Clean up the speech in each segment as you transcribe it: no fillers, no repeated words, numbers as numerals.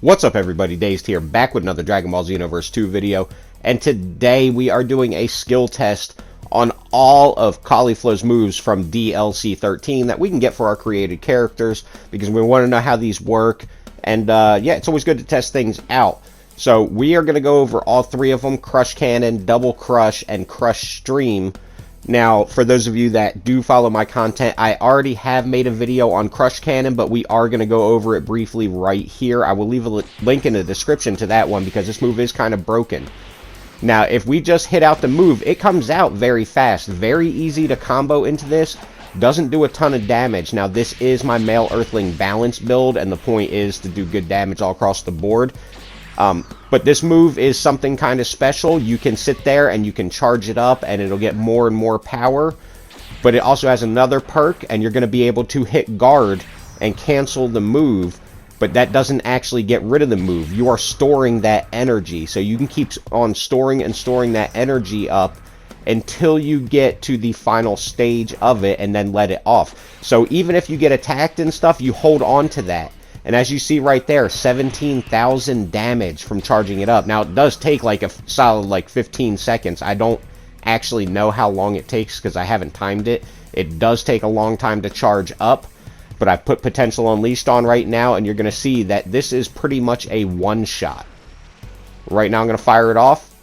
What's up everybody, Dazed here, back with another Dragon Ball Xenoverse 2 video, and today we are doing a skill test on all of Caulifla's moves from DLC 13 that we can get for our created characters, because we want to know how these work, and yeah, it's always good to test things out. So we are going to go over all three of them: Crush Cannon, Double Crush, and Crush Stream. Now, for those of you that do follow my content, I already have made a video on Crush Cannon, but we are going to go over it briefly right here. I will leave a link in the description to that one because this move is kind of broken. Now, if we just hit out the move, it comes out very fast. Very easy to combo into this. Doesn't do a ton of damage. Now, this is my Male Earthling balance build, and the point is to do good damage all across the board. But this move is something kind of special. You can sit there and you can charge it up and it'll get more and more power. But it also has another perk, and you're going to be able to hit guard and cancel the move. But that doesn't actually get rid of the move. You are storing that energy. So you can keep on storing and storing that energy up until you get to the final stage of it and then let it off. So even if you get attacked and stuff, you hold on to that. And as you see right there, 17,000 damage from charging it up. Now, it does take like a solid like 15 seconds. I don't actually know how long it takes because I haven't timed it. It does take a long time to charge up. But I put Potential Unleashed on right now, and you're going to see that this is pretty much a one-shot. Right now, I'm going to fire it off.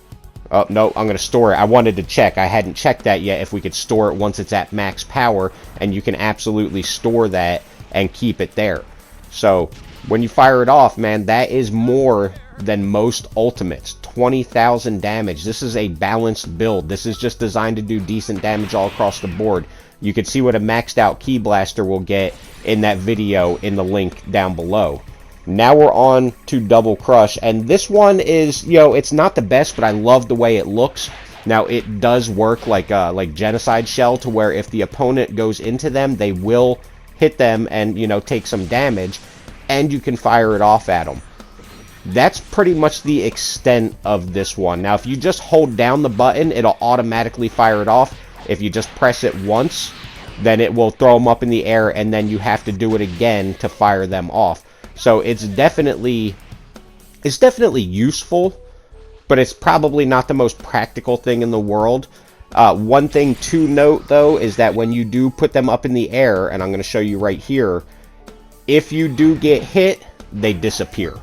Oh, no, I'm going to store it. I wanted to check. I hadn't checked that yet, if we could store it once it's at max power. And you can absolutely store that and keep it there. So, when you fire it off, man, that is more than most ultimates. 20,000 damage. This is a balanced build. This is just designed to do decent damage all across the board. You can see what a maxed out Ki Blaster will get in that video in the link down below. Now we're on to Double Crush, and this one is, you know, it's not the best, but I love the way it looks. Now, it does work like Genocide Shell, to where if the opponent goes into them, they will hit them and, you know, take some damage, and you can fire it off at them. That's pretty much the extent of this one. Now, if you just hold down the button, it'll automatically fire it off. If you just press it once, then it will throw them up in the air, and then you have to do it again to fire them off. So it's definitely useful, but it's probably not the most practical thing in the world. One thing to note, though, is that when you do put them up in the air, and I'm going to show you right here, if you do get hit, they disappear.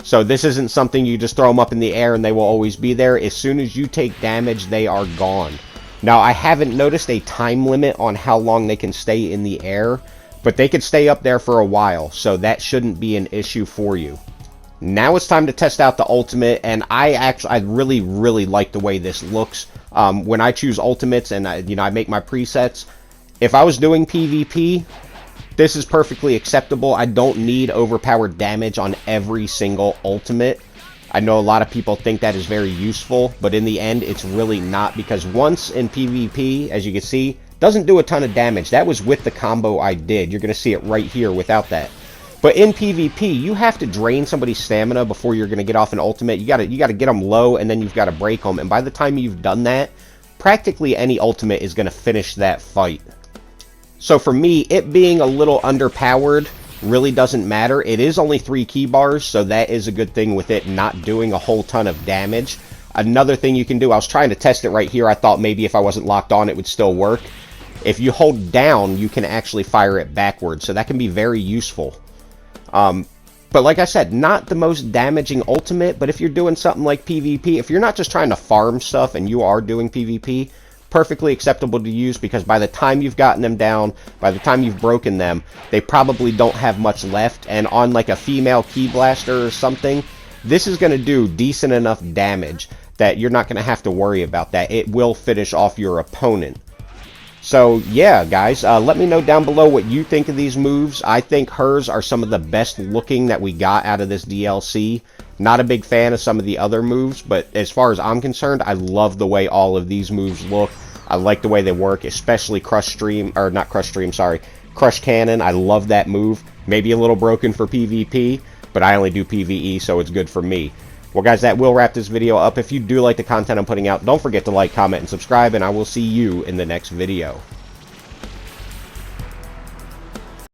So this isn't something you just throw them up in the air and they will always be there. As soon as you take damage, they are gone. Now, I haven't noticed a time limit on how long they can stay in the air, but they could stay up there for a while, so that shouldn't be an issue for you. Now it's time to test out the ultimate, and I really like the way this looks. When I choose ultimates and I make my presets, if I was doing PvP, this is perfectly acceptable. I don't need overpowered damage on every single ultimate. I know a lot of people think that is very useful, but in the end, it's really not, because once in PvP, as you can see, doesn't do a ton of damage. That was with the combo I did. You're going to see it right here without that. But in PvP, you have to drain somebody's stamina before you're going to get off an ultimate. You got to get them low, and then you've got to break them. And by the time you've done that, practically any ultimate is going to finish that fight. So for me, it being a little underpowered really doesn't matter. It is only 3 key bars, so that is a good thing with it not doing a whole ton of damage. Another thing you can do, I was trying to test it right here. I thought maybe if I wasn't locked on, it would still work. If you hold down, you can actually fire it backwards, so that can be very useful. But like I said, not the most damaging ultimate, but if you're doing something like PvP, if you're not just trying to farm stuff and you are doing PvP, perfectly acceptable to use, because by the time you've gotten them down, by the time you've broken them, they probably don't have much left, and on like a female Ki Blaster or something, this is going to do decent enough damage that you're not going to have to worry about that. It will finish off your opponent. So, yeah, guys, let me know down below what you think of these moves. I think hers are some of the best looking that we got out of this DLC. Not a big fan of some of the other moves, but as far as I'm concerned, I love the way all of these moves look. I like the way they work, especially Crush Cannon. I love that move. Maybe a little broken for PvP, but I only do PvE, so it's good for me. Well, guys, that will wrap this video up. If you do like the content I'm putting out, don't forget to like, comment, and subscribe, and I will see you in the next video.